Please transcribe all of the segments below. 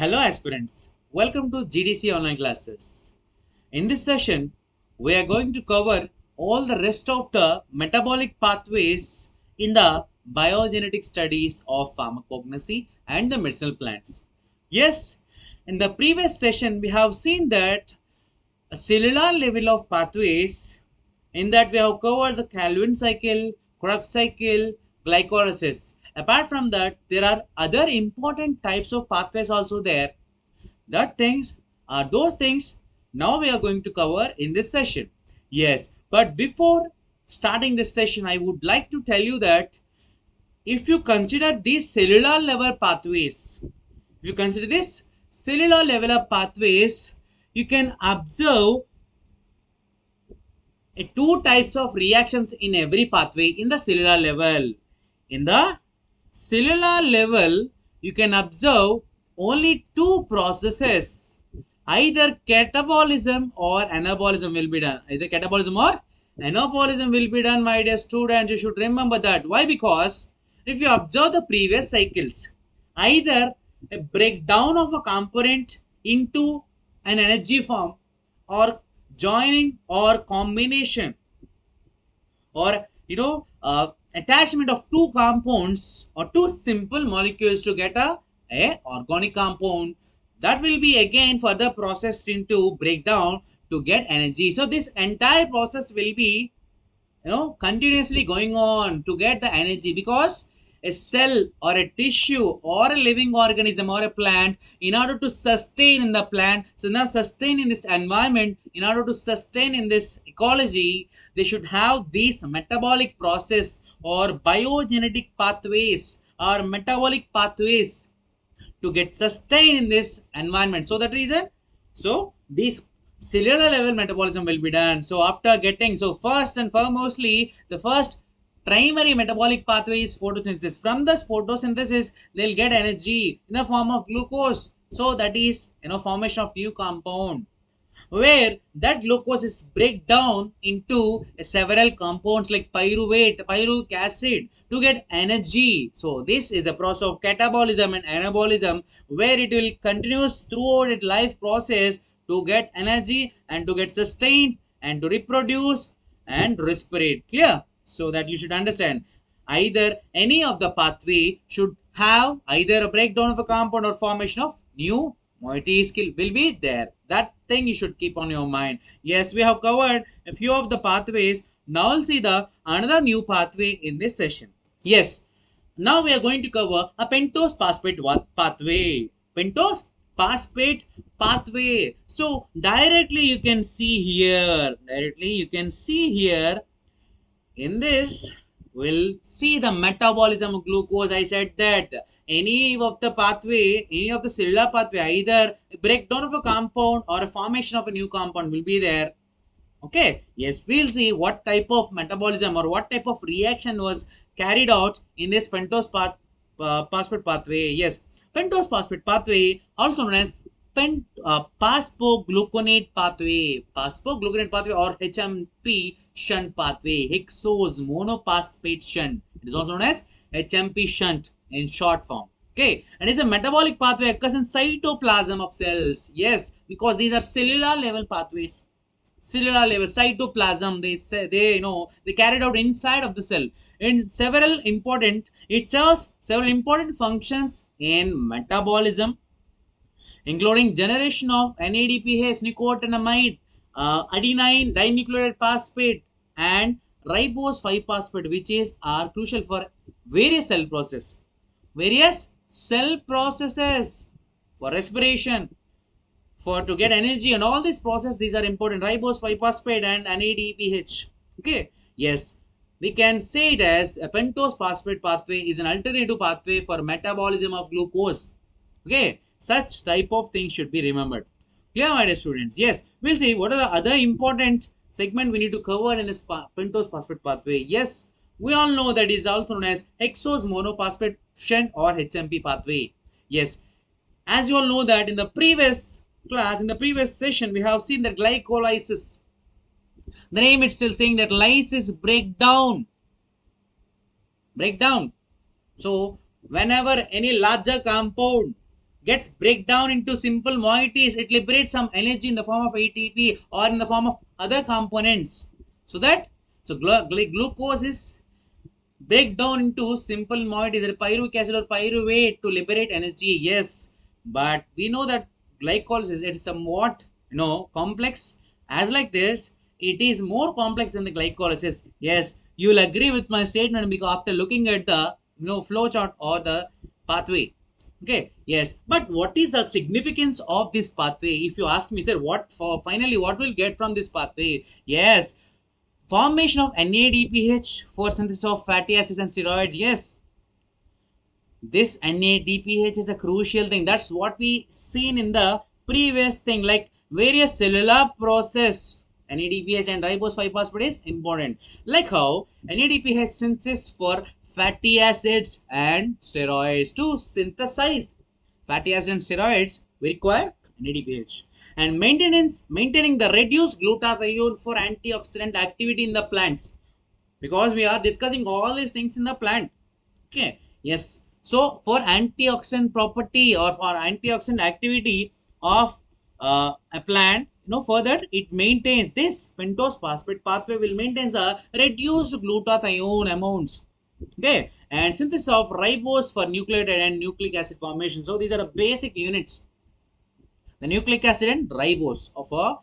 Hello aspirants, welcome to GDC online classes. In this session, we are going to cover all the rest of the metabolic pathways in the biogenetic studies of pharmacognosy and the medicinal plants. Yes, in the previous session we have seen that a cellular level of pathways in that we have covered the Calvin cycle, Krebs cycle, glycolysis. Apart from that, there are other important types of pathways also there. That things are those things now we are going to cover in this session. Yes, but before starting this session, I would like to tell you that if you consider these cellular level pathways, if you consider this cellular level of pathways, you can observe two types of reactions in every pathway in the cellular level. In the cellular level, you can observe only two processes. Either catabolism or anabolism will be done. Either catabolism or anabolism will be done, my dear students. You should remember that. Why? Because if you observe the previous cycles, either a breakdown of a component into an energy form or joining or combination or attachment of two compounds or two simple molecules to get a organic compound that will be again further processed into breakdown to get energy. So this entire process will be continuously going on to get the energy, because a cell or a tissue or a living organism or a plant, in order to sustain in the plant, so now sustain in this environment, in order to sustain in this ecology, they should have these metabolic process or biogenetic pathways or metabolic pathways to get sustained in this environment. So that reason, so this cellular level metabolism will be done. So after getting, so first and foremostly, the first primary metabolic pathway is photosynthesis. From this photosynthesis, they'll get energy in the form of glucose. So that is formation of new compound, where that glucose is break down into several compounds like pyruvate, pyruvic acid to get energy. So this is a process of catabolism and anabolism, where it will continues throughout its life process to get energy and to get sustained and to reproduce and respirate. Clear? So that you should understand, either any of the pathway should have either a breakdown of a compound or formation of new moiety skill will be there. That thing you should keep on your mind. Yes, we have covered a few of the pathways. Now we'll see the another new pathway in this session. Yes, now we are going to cover a pentose phosphate pathway. Pentose phosphate pathway. So directly you can see here. Directly you can see here in this, we'll see the metabolism of glucose. I said that any of the pathway, any of the cellular pathway, either a breakdown of a compound or a formation of a new compound will be there. Okay, yes, we'll see what type of metabolism or what type of reaction was carried out in this pentose phosphate pathway. Yes, pentose phosphate pathway, also known as phosphogluconate pathway, or HMP shunt pathway, hexose monophosphate shunt. It is also known as HMP shunt in short form. Okay, and it's a metabolic pathway occurs in cytoplasm of cells. Yes, because these are cellular level pathways. Cellular level cytoplasm, they say, they carried out inside of the cell in several important, it serves several important functions in metabolism, including generation of NADPH, nicotinamide, adenine dinucleotide phosphate, and ribose 5-phosphate, which is are crucial for various cell processes. Various cell processes for respiration, for to get energy, and all these processes, these are important. Ribose 5-phosphate and NADPH. Okay, yes, we can say it as a pentose phosphate pathway is an alternative pathway for metabolism of glucose. Okay, such type of things should be remembered. Clear, my dear students? Yes, we'll see what are the other important segment we need to cover in this pentose phosphate pathway. Yes, we all know that is also known as hexose monophosphate shunt or HMP pathway. Yes, as you all know that in the previous class, in the previous session, we have seen that glycolysis. The name itself saying that lysis breakdown. Breakdown. So whenever any larger compound gets break down into simple moieties, it liberates some energy in the form of ATP or in the form of other components. So that glucose is break down into simple moieties, pyruvic acid or pyruvate to liberate energy. Yes, but we know that glycolysis it is somewhat complex. As like this, it is more complex than the glycolysis. Yes, you will agree with my statement because after looking at the flow chart or the pathway. Okay, yes, but what is the significance of this pathway? If you ask me, sir, what for finally what will get from this pathway? Yes, formation of NADPH for synthesis of fatty acids and steroids. Yes, this NADPH is a crucial thing. That's what we seen in the previous thing, like various cellular process. NADPH and ribose 5-phosphate is important. Like how NADPH synthesis for fatty acids and steroids to synthesize fatty acids and steroids, we require NADPH. And maintaining the reduced glutathione for antioxidant activity in the plants, because we are discussing all these things in the plant. Okay, yes. So for antioxidant property or for antioxidant activity of a plant, further it maintains this pentose phosphate pathway will maintain the reduced glutathione amounts. Okay, and synthesis of ribose for nucleotide and nucleic acid formation. So these are the basic units, the nucleic acid and ribose of a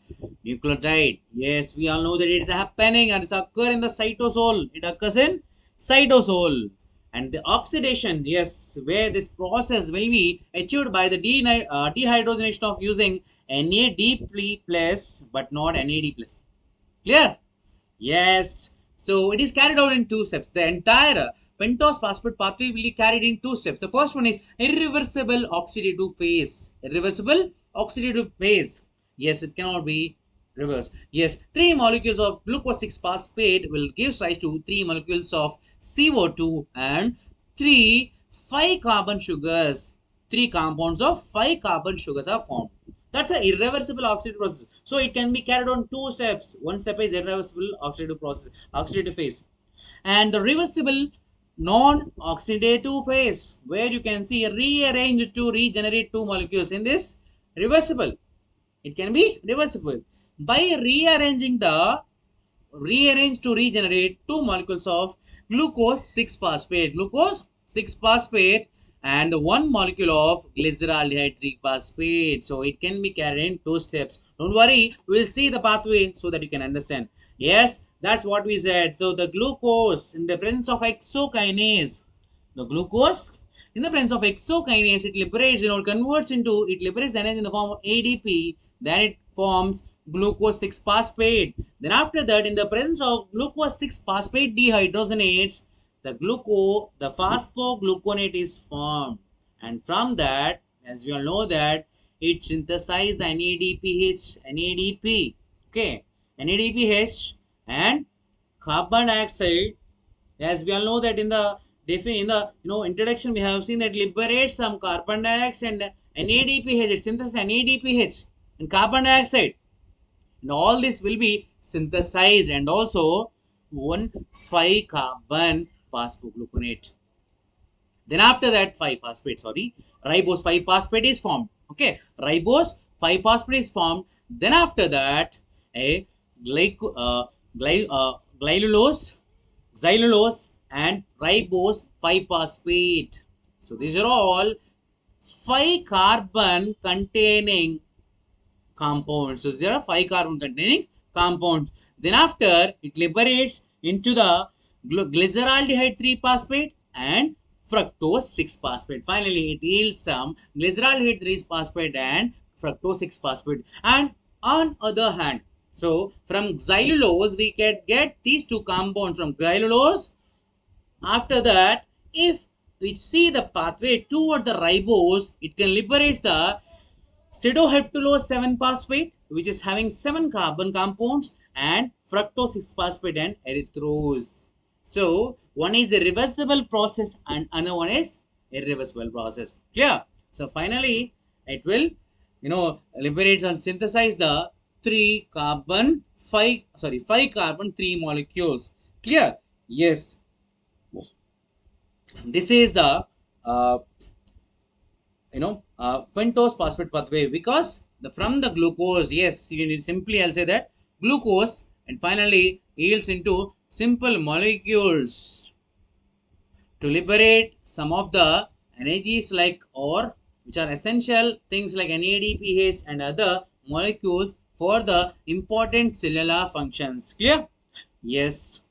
nucleotide. Yes, we all know that it is happening and it's occur in the cytosol. It occurs in cytosol. And the oxidation, yes, where this process will be achieved by the dehydrogenation of using NAD plus but not NAD plus. Clear? Yes. So it is carried out in two steps. The entire pentose phosphate pathway will be carried in two steps. The first one is irreversible oxidative phase. Irreversible oxidative phase. Yes, it cannot be reversed. Yes, 3 molecules of glucose 6-phosphate will give rise to 3 molecules of CO2 and 5 carbon sugars. 3 compounds of 5 carbon sugars are formed. That's an irreversible oxidative process. So it can be carried on two steps. One step is irreversible oxidative process, oxidative phase. And the reversible non-oxidative phase, where you can see rearrange to regenerate 2 molecules. In this reversible, it can be reversible. By rearrange to regenerate 2 molecules of glucose 6-phosphate. Glucose 6-phosphate and 1 molecule of glyceraldehyde 3-phosphate. So it can be carried in two steps. Don't worry, we'll see the pathway so that you can understand. Yes, that's what we said. So the glucose in the presence of hexokinase, the glucose in the presence of hexokinase, it liberates, it liberates the energy in the form of ADP. Then it forms glucose 6-phosphate. Then after that, in the presence of glucose 6-phosphate dehydrogenates, the phosphogluconate is formed. And from that, as we all know that, it synthesizes the NADPH, okay, NADPH and carbon dioxide. As we all know that in the introduction we have seen that liberates some carbon dioxide and NADPH. It synthesizes NADPH and carbon dioxide, and all this will be synthesized and also 1,5-carbon phosphogluconate. Then after that 5-phosphate, ribose 5-phosphate is formed. Okay, ribose 5-phosphate is formed. Then after that a glycylulose, xylulose and ribose 5-phosphate. So these are all 5-carbon containing compounds. So there are 5-carbon containing compounds. Then after it liberates into the glyceraldehyde 3-phosphate and fructose 6-phosphate. Finally, it yields some glyceraldehyde 3-phosphate and fructose 6-phosphate. And on other hand, so from xylulose we can get these two compounds from xylulose. After that, if we see the pathway toward the ribose, it can liberate the pseudoheptulose 7-phosphate, which is having 7 carbon compounds, and fructose 6-phosphate and erythrose. So one is a reversible process and another one is irreversible process. Clear? So finally, it will liberate and synthesize the 5 carbon 3 molecules. Clear? Yes. This is a pentose phosphate pathway, because from the glucose, yes, you need simply, I'll say that glucose, and finally yields into simple molecules to liberate some of the energies like, or which are essential things like NADPH and other molecules for the important cellular functions. Clear? Yes.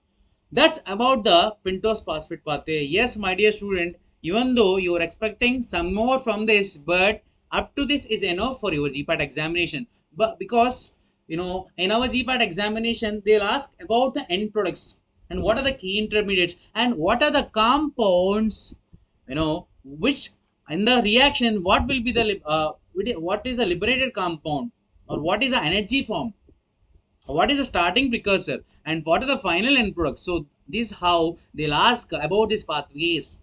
That's about the pentose phosphate pathway. Yes, my dear student, even though you are expecting some more from this, but up to this is enough for your GPAT examination. But because in our GPAT examination, they'll ask about the end products and what are the key intermediates and what are the compounds, which in the reaction, what will be the what is the liberated compound, or what is the energy form, what is the starting precursor, and what are the final end products. So this is how they'll ask about these pathways.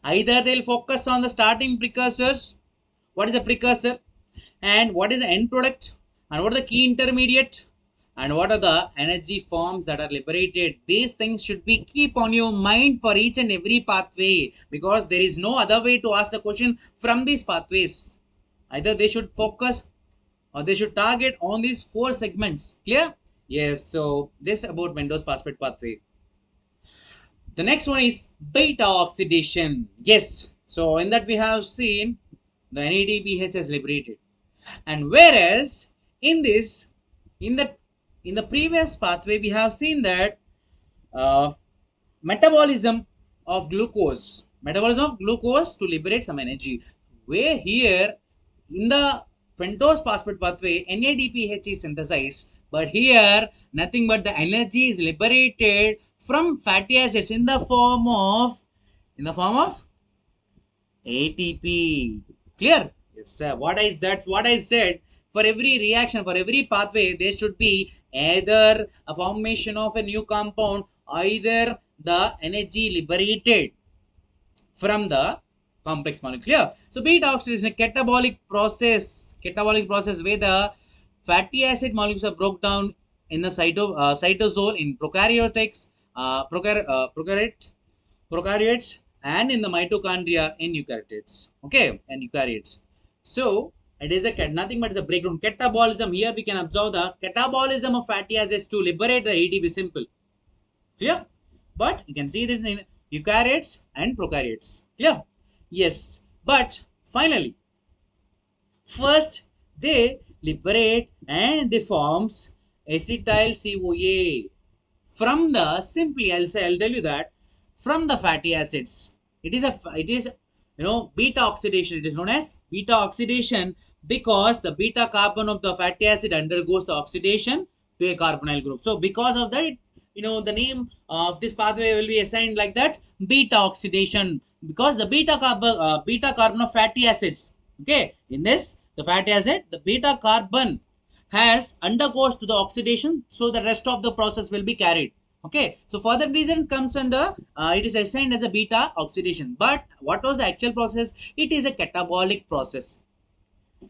Either they'll focus on the starting precursors, what is the precursor, and what is the end product, and what are the key intermediate, and what are the energy forms that are liberated. These things should be keep on your mind for each and every pathway, because there is no other way to ask the question from these pathways. Either they should focus or they should target on these four segments. Clear? Yes. So this about pentose phosphate pathway. The next one is beta oxidation. Yes. So in that we have seen the NADPH is liberated, and whereas in this, in the previous pathway, we have seen that uh, metabolism of glucose to liberate some energy. Where here in the pentose phosphate pathway, NADPH is synthesized, but here nothing but the energy is liberated from fatty acids in the form of ATP. Clear? Yes, sir. What I said. For every reaction, for every pathway, there should be either a formation of a new compound, either the energy liberated from the complex molecule. So beta oxidation is a catabolic process where the fatty acid molecules are broken down in the cytosol in prokaryotes, and in the mitochondria in eukaryotes. Okay, and eukaryotes. So it is nothing but it's a breakdown. Catabolism, here we can observe the catabolism of fatty acids to liberate the ATP. Simple. Clear? But you can see this in eukaryotes and prokaryotes. Clear? Yes. But finally, first they liberate and they forms acetyl CoA from the, simply I'll tell you that from the fatty acids. It is beta oxidation. It is known as beta oxidation because the beta carbon of the fatty acid undergoes the oxidation to a carbonyl group. So because of that, the name of this pathway will be assigned like that, beta oxidation, because the beta carbon of fatty acids, okay, in this the fatty acid, the beta carbon has undergoes to the oxidation, so the rest of the process will be carried. Okay, so for that reason comes under it is assigned as a beta oxidation. But what was the actual process? It is a catabolic process.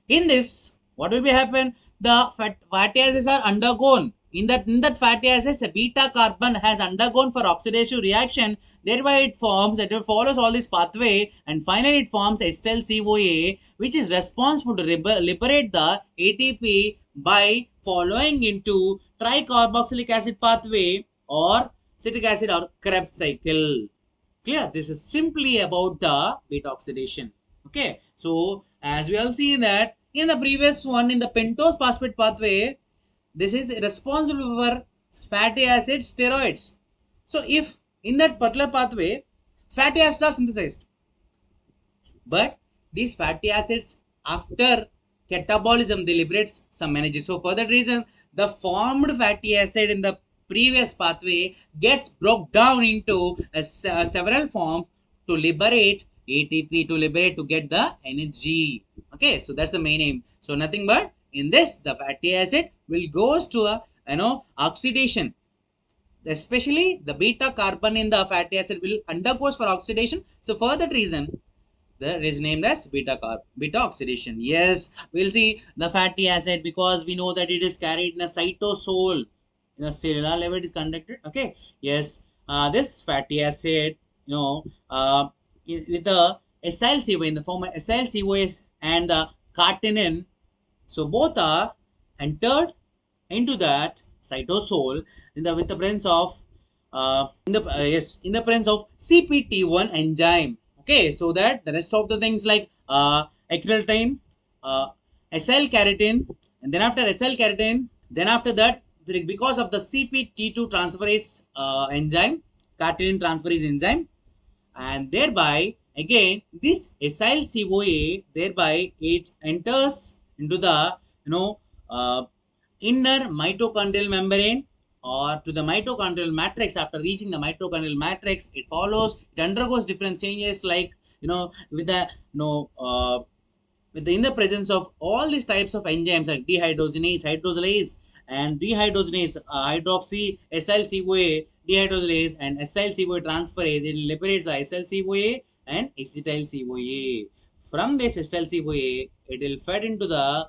In this, what will be happen? The fatty acids are undergone. In that fatty acids, a beta carbon has undergone for oxidative reaction. Thereby, it follows all this pathway, and finally it forms acetyl CoA, which is responsible to liberate the ATP by following into tricarboxylic acid pathway or citric acid or Krebs cycle. Clear? This is simply about the beta oxidation. Okay, so as we all see that in the previous one, in the pentose phosphate pathway, this is responsible for fatty acid steroids. So if in that particular pathway fatty acids are synthesized, but these fatty acids, after catabolism, they liberate some energy. So for that reason, the formed fatty acid in the previous pathway gets broke down into several forms to liberate ATP, to get the energy. Okay, so that's the main aim. So nothing but in this, the fatty acid will goes to a oxidation, especially the beta carbon in the fatty acid will undergoes for oxidation. So for that reason, that is named as beta oxidation. Yes, we'll see the fatty acid, because we know that it is carried in a cytosol, in a cellular level it is conducted. Okay, yes, this fatty acid, with the acyl CoA in the form of acyl CoA and the catenin. So both are entered into that cytosol in the with the presence of in the presence of CPT1 enzyme. Okay, so that the rest of the things like ecdylene, acyl keratin, and then after acyl keratin, then after that because of the CPT2 transferase enzyme, catenin transferase enzyme, and thereby again this acyl CoA thereby it enters into the you know uh, inner mitochondrial membrane or to the mitochondrial matrix. After reaching the mitochondrial matrix, it follows, it undergoes different changes like with the in the presence of all these types of enzymes like dehydrogenase, hydroxylase, and dehydrogenase, hydroxy, acyl CoA, dehydrogenase, and acyl CoA transferase, it liberates the acyl CoA and acetyl CoA. From this acetyl CoA, it will fed into the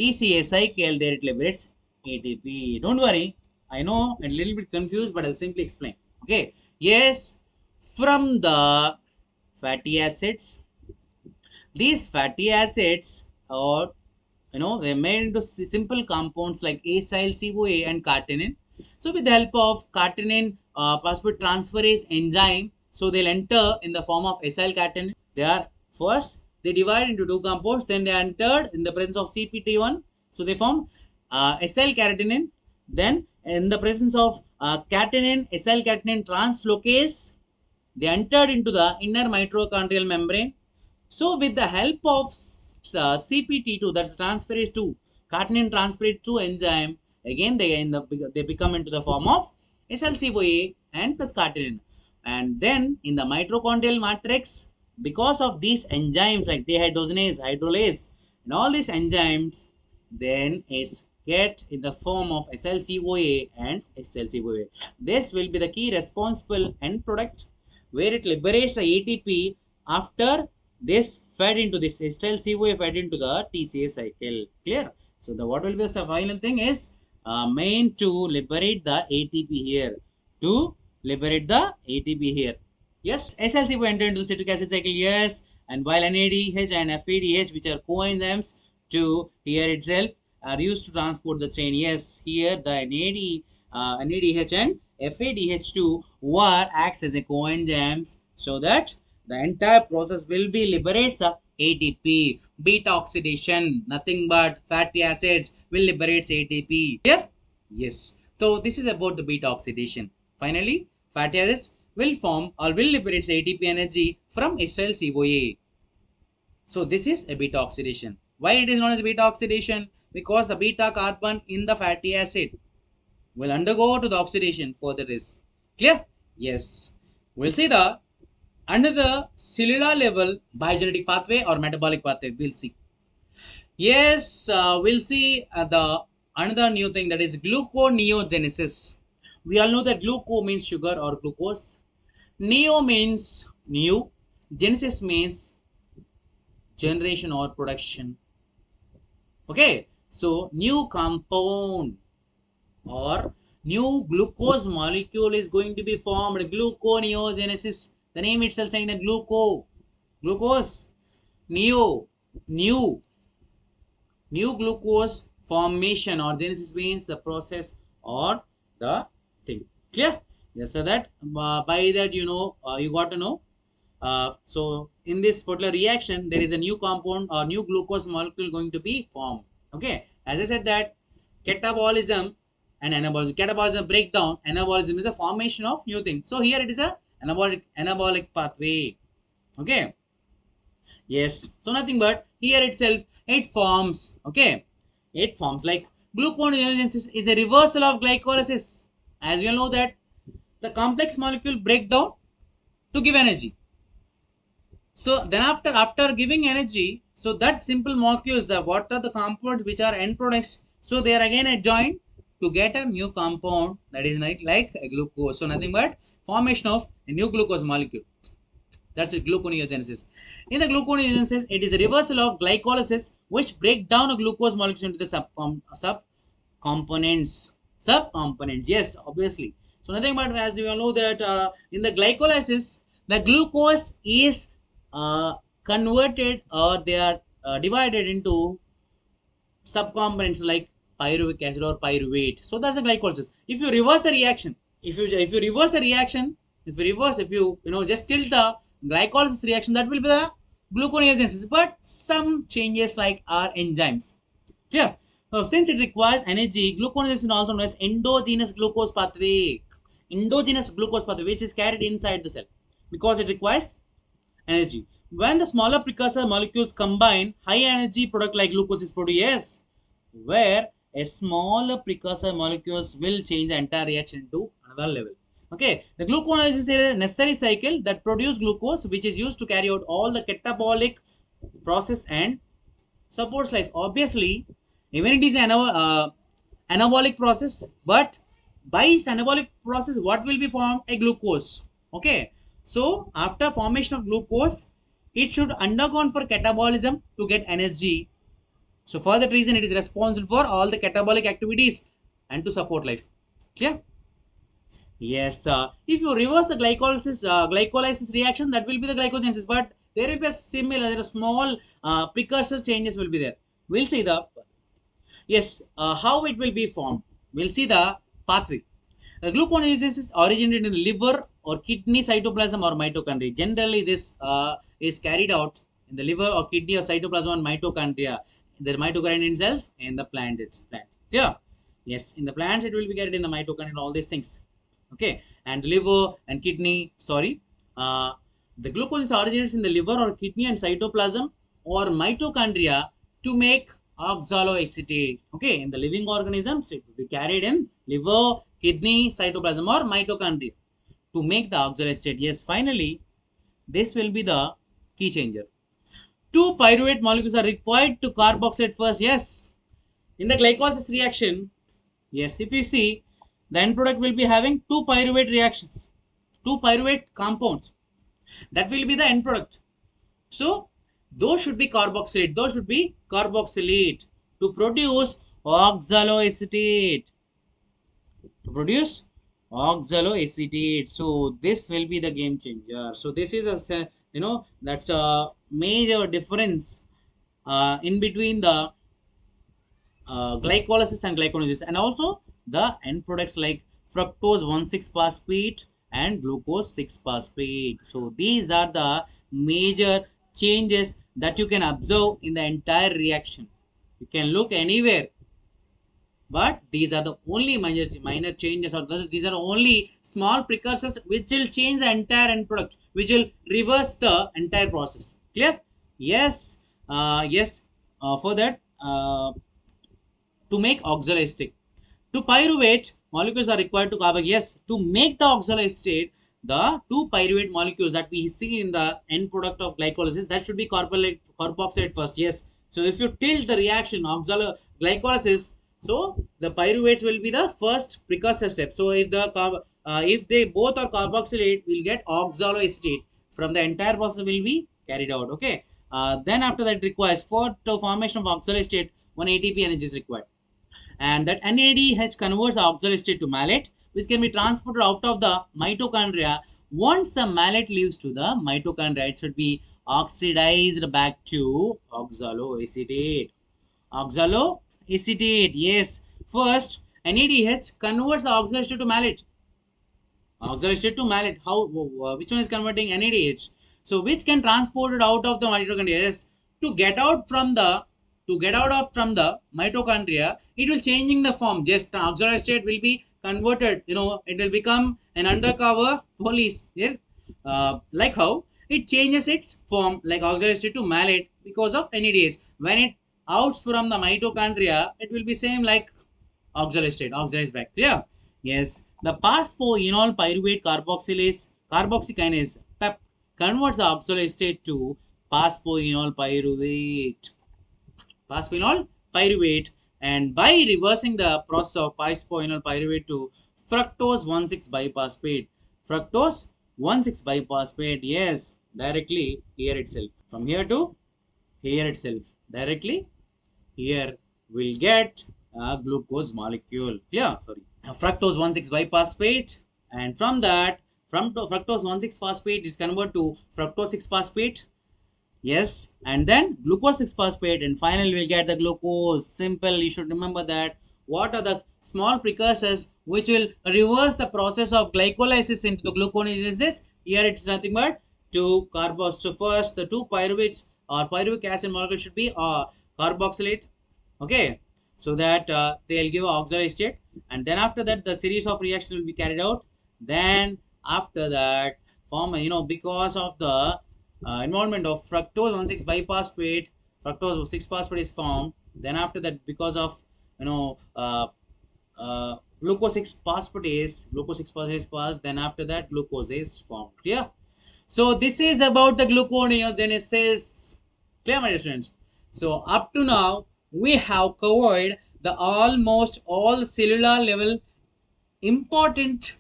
TCA cycle, there it liberates ATP. Don't worry, I know I'm a little bit confused, but I'll simply explain. Okay, yes, from the fatty acids, these fatty acids are they're made into simple compounds like acyl CoA and catenin. So with the help of catenin phosphate transferase enzyme, so they'll enter in the form of acyl catenin. They are first they divide into two compounds, then they are entered in the presence of CPT1. So they form acyl catenin. Then in the presence of catenin, acyl catenin translocase, they entered into the inner mitochondrial membrane. So with the help of CPT2, that's transferase 2, catenin transferase 2 enzyme, again they become into the form of SLCoA and plus catenin. And then in the mitochondrial matrix, because of these enzymes like dehydrogenase, hydrolase, and all these enzymes, then it's get in the form of SLCoA and SLCoA. This will be the key responsible end product where it liberates the ATP after this fed into this acetyl CoA fed into the TCA cycle. Clear? So the what will be the final thing is main to liberate the ATP here. To liberate the ATP here. Yes, SLC enter into the citric acid cycle. Yes, and while NADH and FADH, which are coenzymes to here itself, are used to transport the chain. Yes, here the NADH and FADH2 who are acts as a coenzymes, so that the entire process will be liberates the ATP. Beta oxidation, nothing but fatty acids will liberate ATP. Clear? Yes. So this is about the beta oxidation. Finally, fatty acids will form or will liberate ATP energy from acyl CoA. So this is a beta oxidation. Why it is known as beta oxidation? Because the beta carbon in the fatty acid will undergo to the oxidation for the risk. Clear? Yes. We'll see the under the cellular level biogenetic pathway or metabolic pathway. We'll see. Yes, we'll see the another new thing, that is gluconeogenesis. We all know that gluco means sugar or glucose. Neo means new. Genesis means generation or production. Okay, so new compound or new glucose molecule is going to be formed. Gluconeogenesis. The name itself saying that glucose, new glucose formation or genesis means the process or the thing. Clear? Yes, so that by that you got to know. So in this particular reaction, there is a new compound or new glucose molecule going to be formed. Okay, as I said that catabolism and anabolism. Catabolism breakdown, anabolism is a formation of new things. So here it is a anabolic pathway. Okay. Yes. So nothing but here itself it forms. Okay. It forms like gluconeogenesis is a reversal of glycolysis. As we all know that the complex molecule break down to give energy. So then after giving energy, so that simple molecules, the what are the compounds which are end products, so they are again adjoined to get a new compound, that is like a glucose. So nothing but formation of a new glucose molecule. That's it, gluconeogenesis. In the gluconeogenesis, it is a reversal of glycolysis which break down a glucose molecule into the subcomponents. Yes, obviously. So nothing but as you all know that in the glycolysis, the glucose is converted, or they are divided into subcomponents like pyruvic acid or pyruvate. So that's a glycolysis. If you reverse the reaction, if you reverse the reaction, if you know just tilt the glycolysis reaction, that will be the gluconeogenesis. But some changes like are enzymes. Clear? So since it requires energy, gluconeogenesis is also known as endogenous glucose pathway. Endogenous glucose pathway, which is carried inside the cell because it requires energy. When the smaller precursor molecules combine, high energy product like glucose is produced. Yes, where a smaller precursor molecules will change the entire reaction to another level. Okay, the gluconeogenesis is a necessary cycle that produces glucose, which is used to carry out all the catabolic process and supports life. Obviously, even it is an anabolic process, but by its anabolic process, what will be formed? A glucose. Okay, so after formation of glucose, it should undergone for catabolism to get energy. So for that reason, it is responsible for all the catabolic activities and to support life. Clear? Yes, if you reverse the glycolysis reaction, that will be the glycogenesis, but there will be a similar, a small precursor changes will be there. We'll see the, yes, how it will be formed. We'll see the pathway. Gluconeogenesis originated in the liver or kidney cytoplasm or mitochondria. Generally, this is carried out in the liver or kidney or cytoplasm and mitochondria. The mitochondria itself and the plant. Yeah. Yes, in the plants it will be carried in the mitochondria and all these things. Okay, and liver and kidney. Sorry, uh, the glucose originates in the liver or kidney and cytoplasm or mitochondria to make oxaloacetate. Okay, in the living organisms, it will be carried in liver, kidney, cytoplasm or mitochondria to make the oxaloacetate. Yes, finally, this will be the key changer. Two pyruvate molecules are required to carboxylate first. Yes, in the glycolysis reaction, yes, if you see, the end product will be having two pyruvate reactions, two pyruvate compounds. That will be the end product. So those should be carboxylate. Those should be carboxylate to produce oxaloacetate. To produce oxaloacetate. So this will be the game changer. So this is a, that's a major difference in between the glycolysis and glyconeogenesis, and also the end products like fructose 1,6-phosphate and glucose 6-phosphate. So these are the major changes that you can observe in the entire reaction. You can look anywhere, but these are the only minor changes, or these are only small precursors which will change the entire end product, which will reverse the entire process. Clear? Yes. Yes. For that, to make oxaloacetate. To pyruvate, molecules are required to carboxylate. Yes, to make the oxaloacetate, the two pyruvate molecules that we see in the end product of glycolysis, that should be carboxylate first. Yes. So if you tilt the reaction glycolysis, so the pyruvates will be the first precursor step. So if they both are carboxylate, we'll get oxaloacetate. From the entire process will be carried out. Okay. Then after that, it requires for the formation of oxaloacetate, 1 ATP energy is required, and that NADH converts the oxaloacetate to malate, which can be transported out of the mitochondria. Once the malate leaves to the mitochondria, it should be oxidized back to oxaloacetate. Oxaloacetate, yes. First, NADH converts the oxaloacetate to malate. Oxaloacetate to malate. How? Which one is converting? NADH. So, which can transport it out of the mitochondria? Yes. To get out from the mitochondria, it will changing the form. Just oxaloacetate will be converted. It will become an undercover police here. Like how it changes its form, like oxaloacetate to malate because of NADH. When it outs from the mitochondria, it will be same like oxaloacetate, oxidized back. Yeah. Yes. The phosphoenol pyruvate carboxykinase PEP converts the oxaloacetate to phosphoenol pyruvate, and by reversing the process of phosphoenol pyruvate to fructose 1,6 biphosphate. Fructose 1,6 biphosphate, yes, directly here itself. From here to here itself, directly here we'll get a glucose molecule. Yeah, sorry. Fructose 1,6 biphosphate, and from that, from fructose 1,6 phosphate is converted to fructose 6 phosphate, Yes, and then glucose 6-phosphate, and finally we'll get the glucose. Simple, you should remember that. What are the small precursors which will reverse the process of glycolysis into the gluconeogenesis? Here it's nothing but two carbos. So first the two pyruvates or pyruvic acid molecule should be carboxylate, okay, so that they'll give a oxidized state, and then after that the series of reactions will be carried out. Then after that form, because of the involvement of fructose 1,6 biphosphate, fructose 6 phosphate is formed. Then after that, because of glucose 6 phosphatase, glucose 6 phosphatase passed. Then after that, glucose is formed. Clear? So this is about the gluconeogenesis. Clear, my dear students? So up to now, we have covered the almost all cellular level important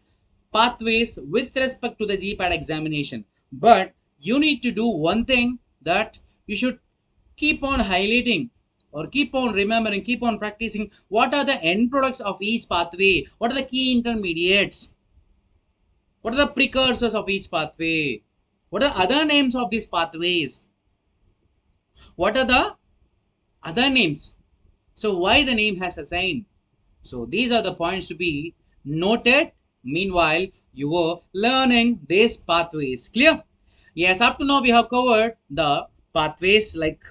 pathways with respect to the GPAT examination. But you need to do one thing, that you should keep on highlighting or keep on remembering, keep on practicing what are the end products of each pathway, what are the key intermediates, what are the precursors of each pathway, what are the other names of these pathways, what are the other names, so why the name has assigned. So these are the points to be noted. Meanwhile, you were learning these pathways. Clear? Yes, up to now we have covered the pathways like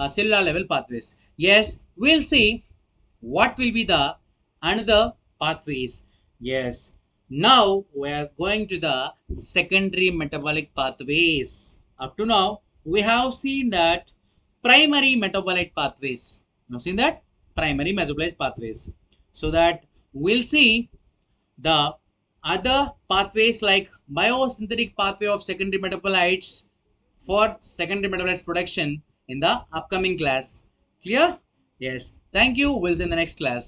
cellular level pathways. Yes, we'll see what will be the another pathways. Yes, now we are going to the secondary metabolic pathways. Up to now, we have seen that primary metabolite pathways. You have seen that? Primary metabolite pathways. So that we'll see the other pathways like biosynthetic pathway of secondary metabolites for secondary metabolites production in the upcoming class. Clear? Yes. Thank you. We'll see in the next class.